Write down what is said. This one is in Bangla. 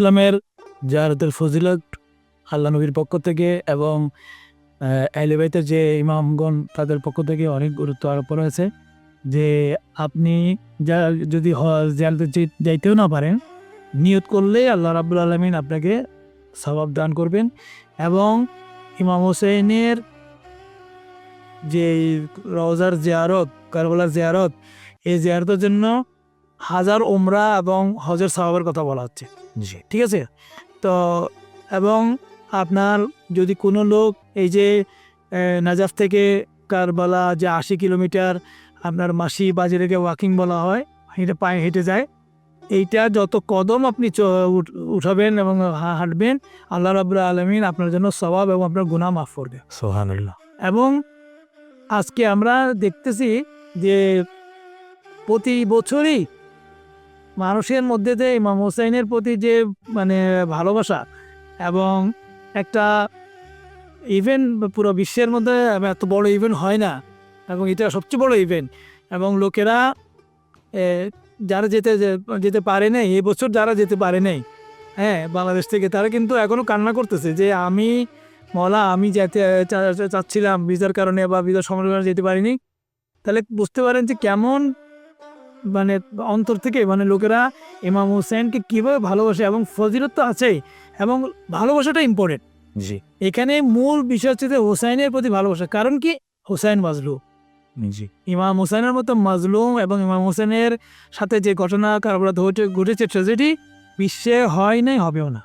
ইসলামের জিয়ারতের ফজিলত আল্লাহ নবীর পক্ষ থেকে এবং আহলে বাইতের যে ইমামগণ তাদের পক্ষ থেকে অনেক গুরুত্ব আরোপ করা হয়েছে যে আপনি যদি জিয়ারতে যাইতেও না পারেন, নিয়ত করলে আল্লাহ রাব্বুল আলামিন আপনাকে সওয়াব দান করবেন। এবং ইমাম হোসেনের যে রওজার জিয়ারত, কারবালার জিয়ারত, এই জিয়ারতের জন্য 1000 উমরা এবং হজের সওয়াবের কথা বলা হচ্ছে। জি ঠিক আছে? তো এবং আপনার যদি কোনো লোক এই যে নাজাফ থেকে কারবালা যে 80 কিলোমিটার আপনার মাসি বাজে রেখে ওয়াকিং বলা হয়, হেঁটে পায়ে হেঁটে যায়, এইটা যত কদম আপনি উঠাবেন এবং হাঁটবেন, আল্লাহ রাব্বুল আলামিন আপনার জন্য সওয়াব এবং আপনার গুনাহ মাফ করবে। সুবহানাল্লাহ। এবং আজকে আমরা দেখতেছি যে প্রতি বছরই মানুষের মধ্যে যে ইমাম হোসেনের প্রতি যে মানে ভালোবাসা এবং একটা ইভেন্ট পুরো বিশ্বের মধ্যে এত বড় ইভেন্ট হয় না, এবং এটা সবচেয়ে বড় ইভেন্ট। এবং লোকেরা যারা যেতে পারে নাই এবছর, যারা যেতে পারে নাই বাংলাদেশ থেকে, তারা কিন্তু এখনও কান্না করতেছে যে আমি আমি যেতে চাচ্ছিলাম ভিসার কারণে বা ভিসার সমস্যার কারণে যেতে পারিনি। তাহলে বুঝতে পারেন যে কেমন মানে অন্তর থেকে লোকেরা ইমাম হোসেনকে কীভাবে ভালোবাসে। এবং ফজিলত তো আছেই, এবং ভালোবাসাটা ইম্পর্টেন্ট। জি এখানে মূল বিষয় হচ্ছে যে হোসাইনের প্রতি ভালোবাসা। কারণ কি? হোসাইন মাজলুম, জি ইমাম হোসেনের মতো মাজলুম, এবং ইমাম হোসেনের সাথে যে ঘটনা কারবালাতে ঘটেছে ট্র্যাজেডি বিশ্বে হয় নাই, হবেও না।